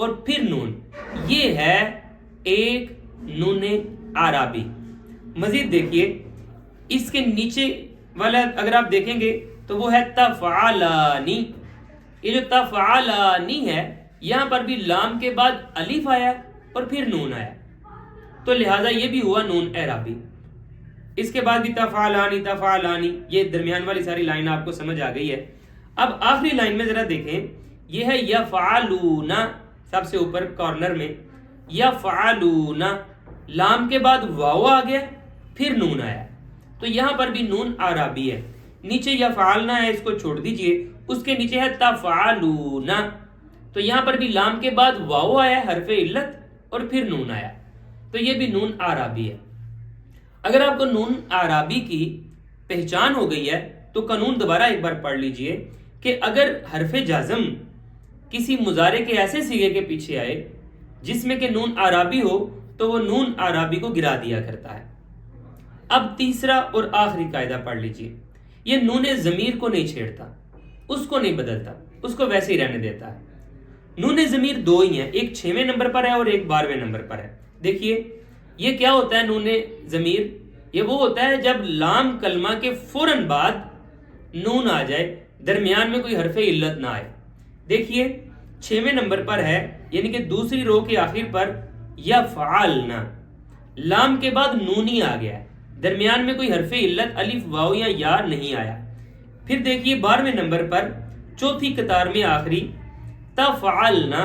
اور پھر نون، یہ ہے ایک نون اعرابی۔ مزید دیکھیے اس کے نیچے والا اگر آپ دیکھیں گے تو وہ ہے تفعلانی۔ یہ جو تفعلانی ہے یہاں پر بھی لام کے بعد الف آیا اور پھر نون آیا، تو لہٰذا یہ بھی ہوا نون اعرابی۔ اس کے بعد بھی تفعلانی تفعلانی، یہ درمیان والی ساری لائن آپ کو سمجھ آ گئی ہے۔ اب آخری لائن میں ذرا دیکھیں، یہ ہے یفعلون، سب سے اوپر کارنر میں یفعلون، لام کے بعد واو آ گیا پھر نون آیا، تو یہاں پر بھی نون اعرابی ہے۔ نیچے یفعلنا ہے، اس کو چھوڑ دیجئے، اس کے نیچے ہے تفعلون، تو یہاں پر بھی لام کے بعد واو آیا حرف علت اور پھر نون آیا، تو یہ بھی نون اعرابی ہے۔ اگر آپ کو نون اعرابی کی پہچان ہو گئی ہے تو قانون دوبارہ ایک بار پڑھ لیجئے کہ اگر حرف جازم کسی مضارع کے ایسے صیغے کے پیچھے آئے جس میں کہ نون اعرابی ہو تو وہ نون اعرابی کو گرا دیا کرتا ہے۔ اب تیسرا اور آخری قاعدہ پڑھ لیجئے، یہ نون ضمیر کو نہیں چھیڑتا، اس کو نہیں بدلتا، اس کو ویسے ہی رہنے دیتا ہے۔ نون ضمیر دو ہی ہیں، ایک 6ویں نمبر پر ہے اور ایک 12ویں نمبر پر ہے۔ دیکھیے یہ کیا ہوتا ہے نون ضمیر، یہ وہ ہوتا ہے جب لام کلمہ کے فوراً بعد نون آ جائے، درمیان میں کوئی حرف علت نہ آئے۔ دیکھیے 6ویں نمبر پر ہے، یعنی کہ دوسری رو کے آخر پر یفعلنا، لام کے بعد نون ہی آ گیا ہے، درمیان میں کوئی حرف علت الف واو یا یا نہیں آیا۔ پھر دیکھیے 12ویں نمبر پر چوتھی قطار میں آخری تفعلنا،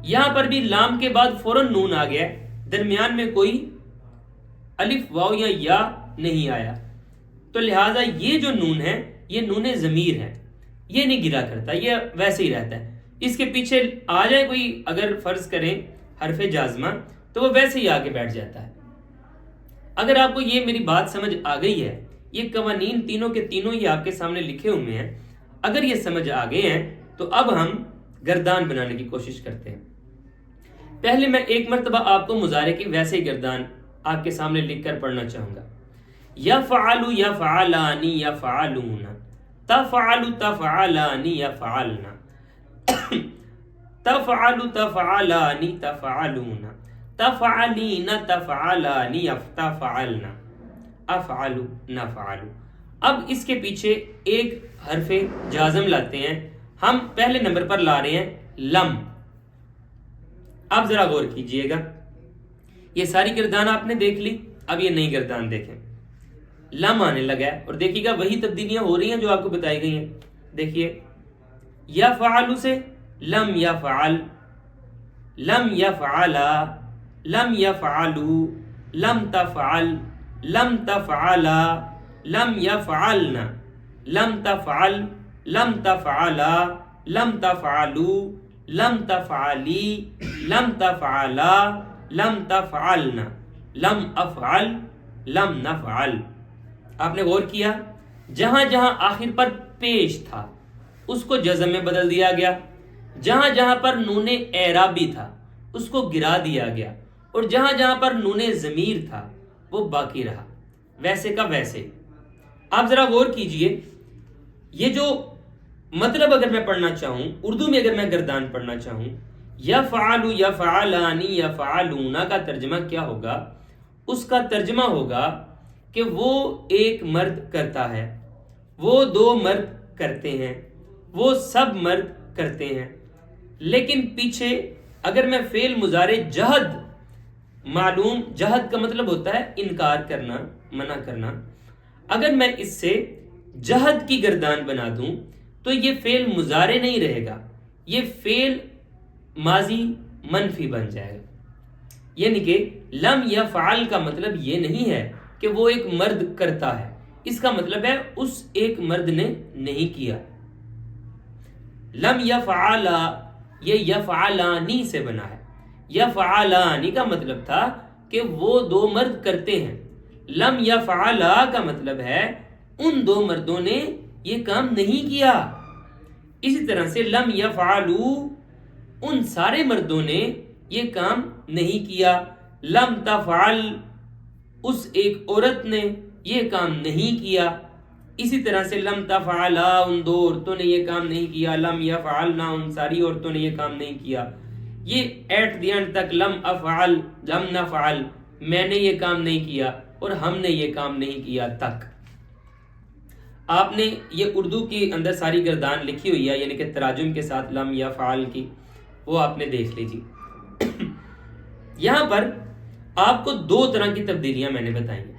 یہاں پر بھی لام کے بعد فوراً نون آ گیا ہے، درمیان میں کوئی الف واو یا نہیں آیا، تو لہٰذا یہ جو نون ہے یہ نون ضمیر ہے، یہ نہیں گرا کرتا، یہ ویسے ہی رہتا ہے۔ اس کے پیچھے آ جائے کوئی اگر فرض کریں حرف جازمہ تو وہ ویسے ہی آ کے بیٹھ جاتا ہے۔ اگر آپ کو یہ میری بات سمجھ آ گئی ہے، یہ قوانین تینوں کے تینوں ہی آپ کے سامنے لکھے ہوئے ہیں، اگر یہ سمجھ آ گئے ہیں تو اب ہم گردان بنانے کی کوشش کرتے ہیں۔ پہلے میں ایک مرتبہ آپ کو مضارع کی ویسے ہی گردان آپ کے سامنے لکھ کر پڑھنا چاہوں گا۔ یفعل یفعلانی یفعلون، تفعل تفعلانی یفعلنا، تفعل تفعلانی تفعلون، تفعلین تفعلانی تفعلنا، افعل نفعل۔ اب اس کے پیچھے ایک حرف جازم لاتے ہیں، ہم پہلے نمبر پر لا رہے ہیں لم۔ اب ذرا غور کیجئے گا، یہ ساری گردان آپ نے دیکھ لی، اب یہ نئی گردان دیکھیں، لم آنے لگا ہے، اور دیکھیے گا وہی تبدیلیاں ہو رہی ہیں جو آپ کو بتائی گئی ہیں۔ دیکھیے یفعل سے لم یفعل، لم یفعلا، لم یفعلوا، لم تفعل، لم تفعلا، لم یفعلنا، لم تفعل، لم تفعلا، لم تفعلوا، لم تفعلی، لم تفعلا، لم تفعلنا، لم افعل، لم نفعل۔ آپ نے غور کیا جہاں جہاں آخر پر پیش تھا اس کو جزم میں بدل دیا گیا، جہاں جہاں پر نون اعرابی تھا اس کو گرا دیا گیا، اور جہاں جہاں پر نون ضمیر تھا وہ باقی رہا ویسے کا ویسے۔ آپ ذرا غور کیجئے، یہ جو مطلب اگر میں پڑھنا چاہوں اردو میں، اگر میں گردان پڑھنا چاہوں، یفعل یفعلانی یفعلون کا ترجمہ کیا ہوگا؟ اس کا ترجمہ ہوگا کہ وہ ایک مرد کرتا ہے، وہ دو مرد کرتے ہیں، وہ سب مرد کرتے ہیں۔ لیکن پیچھے اگر میں فعل مضارع جہد، معلوم جہد کا مطلب ہوتا ہے انکار کرنا، منع کرنا، اگر میں اس سے جہد کی گردان بنا دوں تو یہ فعل مضارع نہیں رہے گا، یہ فعل ماضی منفی بن جائے گا۔ یعنی کہ لم یفعل کا مطلب یہ نہیں ہے کہ وہ ایک مرد کرتا ہے، اس کا مطلب ہے اس ایک مرد نے نہیں کیا۔ لم یفعلا یہ یفعلانی سے بنا ہے، یفعلانی کا مطلب تھا کہ وہ دو مرد کرتے ہیں، لم یفعلا کا مطلب ہے ان دو مردوں نے یہ کام نہیں کیا۔ اسی طرح سے لم یفعلوا ان سارے مردوں نے یہ کام نہیں کیا، لم تفعل اس ایک عورت نے یہ کام نہیں کیا، اسی طرح سے لم تفعلا ان دو عورتوں نے یہ کام نہیں کیا، لم یفعلنا ان ساری عورتوں نے یہ کام نہیں کیا۔ یہ ایٹ دی اینڈ تک لم افعل لم نفعل، میں نے یہ کام نہیں کیا اور ہم نے یہ کام نہیں کیا تک، آپ نے یہ اردو کے اندر ساری گردان لکھی ہوئی ہے، یعنی کہ تراجم کے ساتھ لم یا فعل کی، وہ آپ نے دیکھ لیجیے۔ یہاں پر آپ کو دو طرح کی تبدیلیاں میں نے بتائی ہیں۔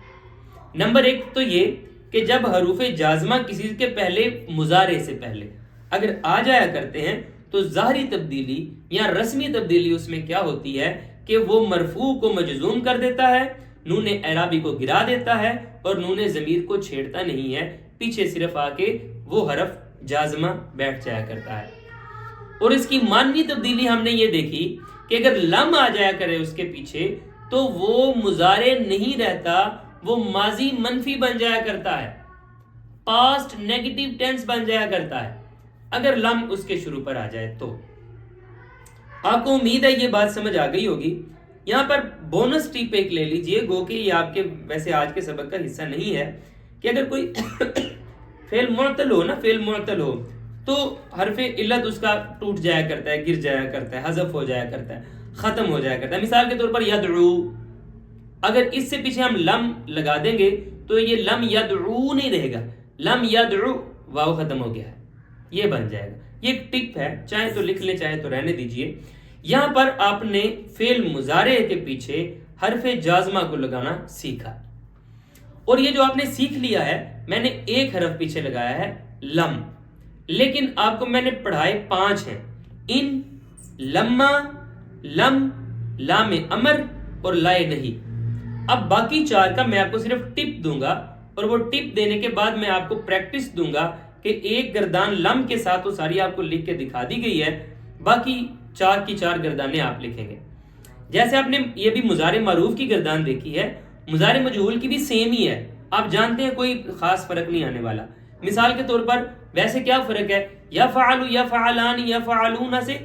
نمبر ایک تو یہ کہ جب حروف جازمہ کسی کے پہلے مضارع سے پہلے اگر آ جایا کرتے ہیں تو ظاہری تبدیلی یا رسمی تبدیلی اس میں کیا ہوتی ہے کہ وہ مرفوع کو مجزوم کر دیتا ہے، نون اعرابی کو گرا دیتا ہے اور نون ضمیر کو چھیڑتا نہیں ہے، پیچھے صرف آ کے وہ حرف جازمہ بیٹھ جایا کرتا ہے۔ اور اس کی معنوی تبدیلی ہم نے یہ دیکھی کہ اگر لم آ جایا کرے اس کے پیچھے تو وہ مضارع نہیں رہتا، وہ ماضی منفی بن جایا کرتا ہے، پاسٹ نیگیٹو ٹینس بن جایا کرتا ہے اگر لم اس کے شروع پر آ جائے تو۔ آپ کو امید ہے یہ بات سمجھ آ گئی ہوگی۔ یہاں پر بونس ٹپ ایک لے لیجئے، گو کہ یہ آپ کے ویسے آج کے سبق کا حصہ نہیں ہے، کہ اگر کوئی فعل معطل ہو نا، فعل معطل ہو تو حرف علت اس کا ٹوٹ جایا کرتا ہے، گر جایا کرتا ہے، حذف ہو جایا کرتا ہے، ختم ہو جایا کرتا ہے۔ مثال کے طور پر یدعو، اگر اس سے پیچھے ہم لم لگا دیں گے تو یہ لم یدعو نہیں رہے گا، لم یدعو واو ختم ہو گیا ہے، یہ بن جائے گا۔ یہ ایک ٹپ ہے، چاہے تو لکھ لیں چاہے تو رہنے دیجئے۔ یہاں پر آپ نے فعل مضارع کے پیچھے حرف جازمہ کو لگانا سیکھا، اور یہ جو آپ نے سیکھ لیا ہے، میں نے ایک حرف پیچھے لگایا ہے لم، لیکن آپ کو میں نے پڑھائے 5 ہیں، ان، لما، لم، لام امر اور لائے نہیں۔ اب باقی 4 کا میں آپ کو صرف ٹپ دوں گا، اور وہ ٹپ دینے کے بعد میں آپ کو پریکٹس دوں گا کہ ایک گردان لم کے ساتھ وہ ساری آپ کو لکھ کے دکھا دی گئی ہے، باقی 4 کی 4 گردانیں آپ لکھیں گے۔ جیسے آپ نے یہ بھی مضارع معروف کی گردان دیکھی ہے، مضارع مجہول کی بھی سیم ہی ہے، آپ جانتے ہیں کوئی خاص فرق نہیں آنے والا۔ مثال کے طور پر ویسے کیا فرق ہے، یفعل یفعلان یفعلون سے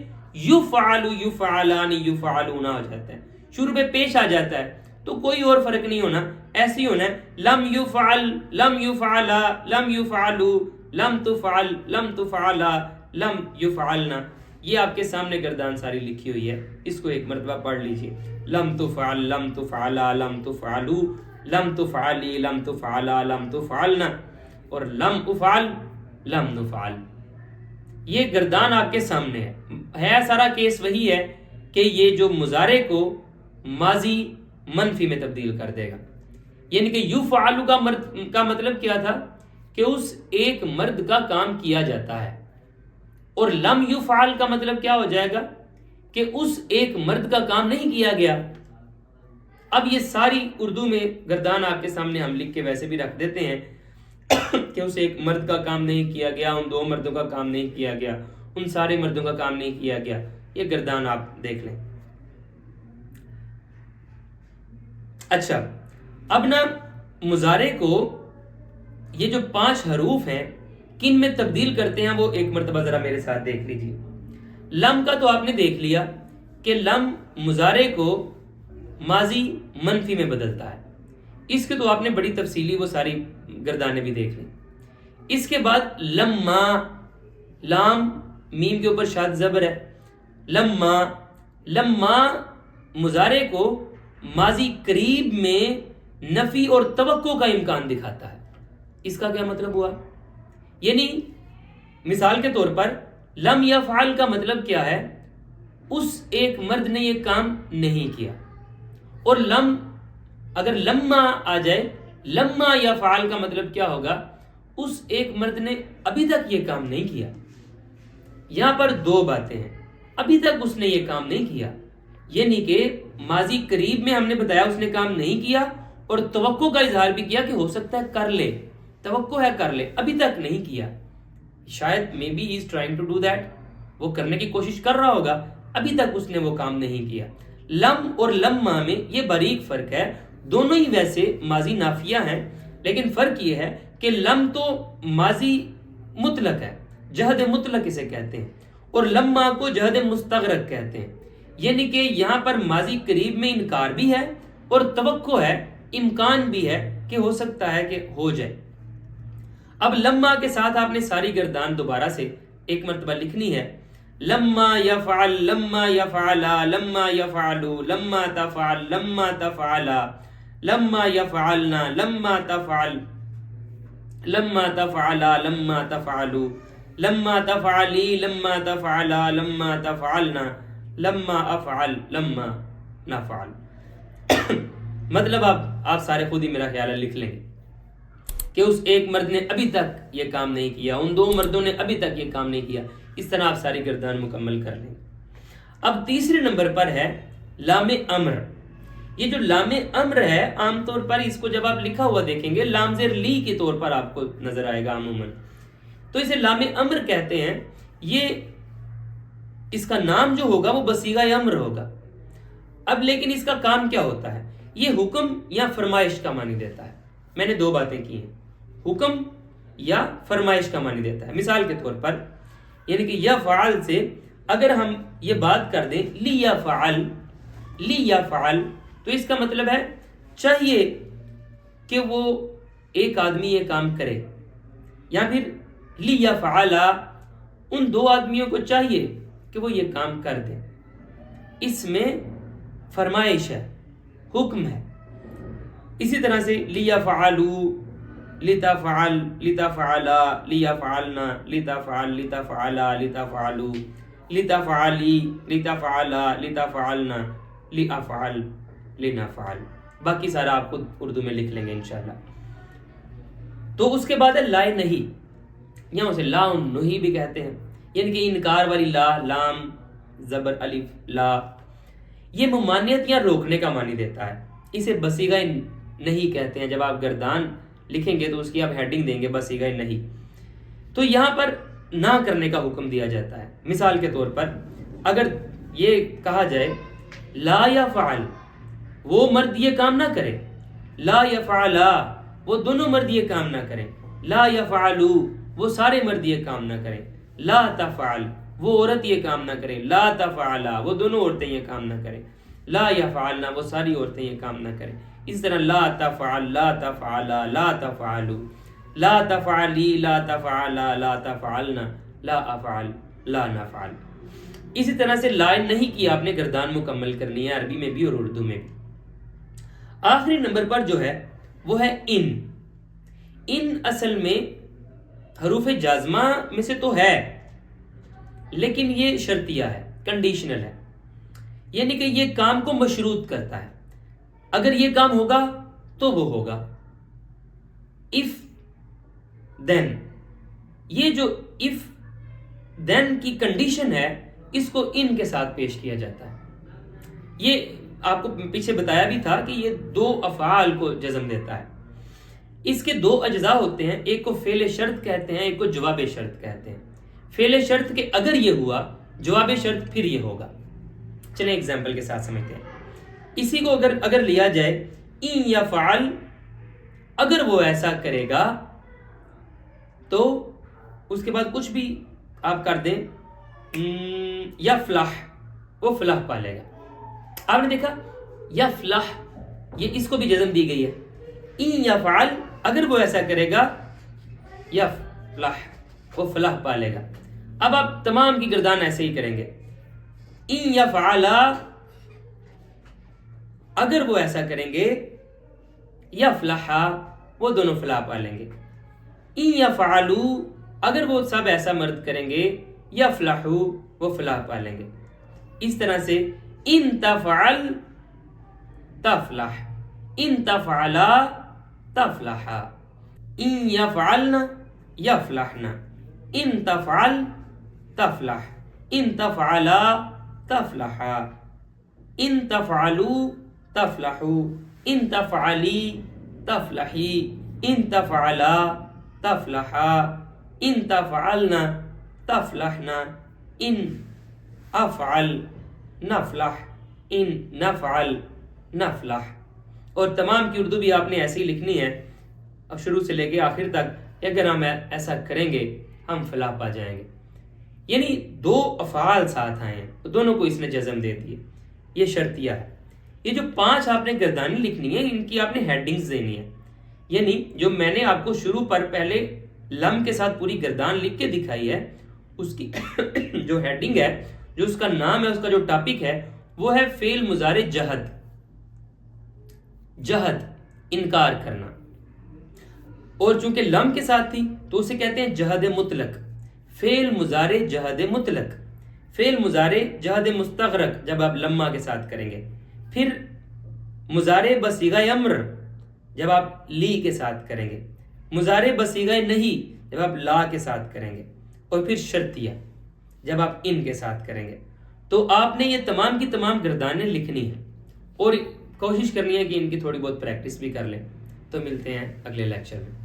یفعل یفعلان یفعلون ہو جاتا ہے، شروع پہ پیش آ جاتا ہے، تو کوئی اور فرق نہیں ہونا، ایسے ہی ہونا ہے لم یفعل لم یفعل لم یفعلو لم تفعل لم تفعلا لم یفعلنا۔ یہ آپ کے سامنے گردان ساری لکھی ہوئی ہے، اس کو ایک مرتبہ پڑھ لیجئے۔ لم تفعل لم تفعلا لم تفعلو لم تفعلی لم تفعلا لم تفعلنا اور لم افعل لم نفعل۔ یہ گردان آپ کے سامنے ہے، سارا کیس وہی ہے کہ یہ جو مضارع کو ماضی منفی میں تبدیل کر دے گا، یعنی کہ یفعل کا مطلب کیا تھا کہ اس ایک مرد کا کام کیا جاتا ہے، اور لم یفعل کا مطلب کیا ہو جائے گا کہ اس ایک مرد کا کام نہیں کیا گیا۔ اب یہ ساری اردو میں گردان آپ کے سامنے ہم لکھ کے ویسے بھی رکھ دیتے ہیں کہ اس ایک مرد کا کام نہیں کیا گیا، ان 2 مردوں کا کام نہیں کیا گیا، ان سارے مردوں کا کام نہیں کیا گیا، یہ گردان آپ دیکھ لیں۔ اچھا، اب نا مضارع کو یہ جو 5 حروف ہیں کن میں تبدیل کرتے ہیں وہ ایک مرتبہ ذرا میرے ساتھ دیکھ لیجیے۔ لم کا تو آپ نے دیکھ لیا کہ لم مضارع کو ماضی منفی میں بدلتا ہے، اس کے تو آپ نے بڑی تفصیلی وہ ساری گردانیں بھی دیکھ لیں۔ اس کے بعد لما، لام میم کے اوپر شاد زبر ہے، لما، لما مضارع کو ماضی قریب میں نفی اور توقع کا امکان دکھاتا ہے۔ اس کا کیا مطلب ہوا؟ یعنی مثال کے طور پر لم یفعل کا مطلب کیا ہے، اس ایک مرد نے یہ کام نہیں کیا، اور لم اگر لما آ جائے، لما یفعل کا مطلب کیا ہوگا، اس ایک مرد نے ابھی تک یہ کام نہیں کیا۔ یہاں پر 2 باتیں ہیں، ابھی تک اس نے یہ کام نہیں کیا، یعنی کہ ماضی قریب میں ہم نے بتایا اس نے کام نہیں کیا، اور توقع کا اظہار بھی کیا کہ ہو سکتا ہے کر لے، توقع ہے کر لے، ابھی تک نہیں کیا، شاید maybe he is trying to do that, وہ کرنے کی کوشش کر رہا ہوگا، ابھی تک اس نے وہ کام نہیں کیا۔ لم اور لما میں یہ باریک فرق ہے، دونوں ہی ویسے ماضی نافیہ ہیں، لیکن فرق یہ ہے کہ لم تو ماضی مطلق ہے، جہد مطلق اسے کہتے ہیں، اور لما کو جہد مستغرق کہتے ہیں، یعنی کہ یہاں پر ماضی قریب میں انکار بھی ہے اور توقع ہے، امکان بھی ہے کہ ہو سکتا ہے کہ ہو جائے۔ اب لما کے ساتھ آپ نے ساری گردان دوبارہ سے ایک مرتبہ لکھنی ہے۔ لما يفعل لما يفعلا لما يفعلوا لما تفعل لما تفعلا لما يفعلنا لما تفعل لما تفعلا لما تفعلوا لما تفعلی لما تفعلا لما تفعلنا لما افعل لما نفعل. مطلب آپ سارے خود ہی میرا خیال ہے لکھ لیں گے کہ اس ایک مرد نے ابھی تک یہ کام نہیں کیا، ان دو مردوں نے ابھی تک یہ کام نہیں کیا. اس طرح آپ ساری گردان مکمل کر لیں. اب تیسرے نمبر پر ہے لام امر. یہ جو لام امر ہے عام طور پر اس کو جب آپ لکھا ہوا دیکھیں گے لام زیر لی کے طور پر آپ کو نظر آئے گا عموماً، تو اسے لام امر کہتے ہیں. یہ اس کا نام جو ہوگا وہ بصیغہ امر ہوگا. اب لیکن اس کا کام کیا ہوتا ہے؟ یہ حکم یا فرمائش کا معنی دیتا ہے. میں نے دو باتیں کی ہیں، حکم یا فرمائش کا معنی دیتا ہے. مثال کے طور پر یعنی کہ یا فعل سے اگر ہم یہ بات کر دیں لی یا فعل تو اس کا مطلب ہے چاہیے کہ وہ ایک آدمی یہ کام کرے، یا پھر لی یا فعلا ان دو آدمیوں کو چاہیے کہ وہ یہ کام کر دیں. اس میں فرمائش ہے، حکم ہے. اسی طرح سے لیا فعلو لتفعل لتفعلا لیا فعلنا لتفعل لتفعلا لتفعلو لتفعلی لتفعلا لتفعلنا لافعل لنفعل. باقی سارا آپ خود اردو میں لکھ لیں گے انشاءاللہ. تو اس کے بعد ہے لا نہیں، یہاں اسے لا نہیں بھی کہتے ہیں، یعنی کہ انکار والی لا، لام زبر الف لا. یہ ممانعت یا روکنے کا معنی دیتا ہے. اسے بصیغہ نہیں کہتے ہیں. جب آپ گردان لکھیں گے تو اس کی آپ ہیڈنگ دیں گے بصیغہ نہیں. تو یہاں پر نہ کرنے کا حکم دیا جاتا ہے. مثال کے طور پر اگر یہ کہا جائے لا یفعل وہ مرد یہ کام نہ کرے، لا یفعلا وہ دونوں مرد یہ کام نہ کریں، لا یفعلو وہ سارے مرد یہ کام نہ کریں، لا تفعل وہ عورت یہ کام نہ کرے، لا تفعلا وہ دونوں عورتیں یہ کام نہ کریں، لا یفعلنا وہ ساری عورتیں یہ کام نہ کریں. اس طرح لا تفعل لا تفعلا لا تفعلو لا تفعلی لا تفعلا لا تفعلنا لا افعل لا نفعل. اسی طرح سے لا نہیں کی آپ نے گردان مکمل کرنی ہے عربی میں بھی اور اردو میں بھی. آخری نمبر پر جو ہے وہ ہے ان. ان اصل میں حروف جازمہ میں سے تو ہے لیکن یہ شرطیہ ہے، کنڈیشنل ہے، یعنی کہ یہ کام کو مشروط کرتا ہے. اگر یہ کام ہوگا تو وہ ہوگا. if then یہ جو if then کی کنڈیشن ہے اس کو ان کے ساتھ پیش کیا جاتا ہے. یہ آپ کو پیچھے بتایا بھی تھا کہ یہ دو افعال کو جزم دیتا ہے. اس کے دو اجزاء ہوتے ہیں، ایک کو فعل شرط کہتے ہیں، ایک کو جواب شرط کہتے ہیں. فعل شرط کے اگر یہ ہوا، جواب شرط پھر یہ ہوگا. چلیں ایگزامپل کے ساتھ سمجھتے ہیں. اسی کو اگر لیا جائے ان یفعل اگر وہ ایسا کرے گا تو اس کے بعد کچھ بھی آپ کر دیں یفلح وہ فلاح پالے گا. آپ نے دیکھا یفلح یہ اس کو بھی جزم دی گئی ہے. ان یفعل اگر وہ ایسا کرے گا یفلح وہ فلاح پالے گا. اب آپ تمام کی گردان ایسے ہی کریں گے. ان یفعلا اگر وہ ایسا کریں گے یفلحا وہ دونوں فلاح پالیں گے. ان یفعلو اگر وہ سب ایسا مرد کریں گے یفلحو وہ فلاح پالیں گے. اس طرح سے ان تفعل تفلح ان تفعلا تفلحا ان یفعلنا یفلحنا ان تفعل تفلح ان تفعلا تفلحا ان تفعلو تفلحو ان تفعلی تفلحی ان تفعلا تفلحا ان تفعلنا تفلحنا ان افعل نفلح ان نفعل نفلح. اور تمام کی اردو بھی آپ نے ایسی لکھنی ہے اب شروع سے لے کے آخر تک کہ اگر ہم ایسا کریں گے ہم فلاح پا جائیں گے. یعنی دو افعال ساتھ آئے ہیں تو دونوں کو اس نے جزم دے دی ہے. یہ شرطیہ ہے. یہ جو 5 آپ نے گردانی لکھنی ہے ان کی آپ نے ہیڈنگز دینی ہے. یعنی جو میں نے آپ کو شروع پر پہلے لم کے ساتھ پوری گردان لکھ کے دکھائی ہے اس کی جو ہیڈنگ ہے، جو اس کا نام ہے، اس کا جو ٹاپک ہے وہ ہے فعل مضارع جہد، جہد انکار کرنا، اور چونکہ لم کے ساتھ تھی تو اسے کہتے ہیں جہد مطلق، فعل مضارع جہد مطلق، فعل مضارع جہد مستغرق جب آپ لما کے ساتھ کریں گے، پھر مضارع بصیغہ امر جب آپ لی کے ساتھ کریں گے، مضارع بصیغہ نہیں جب آپ لا کے ساتھ کریں گے، اور پھر شرطیہ جب آپ ان کے ساتھ کریں گے۔ تو آپ نے یہ تمام کی تمام گردانیں لکھنی ہیں اور کوشش کرنی ہے کہ ان کی تھوڑی بہت پریکٹس بھی کر لیں۔ تو ملتے ہیں اگلے لیکچر میں۔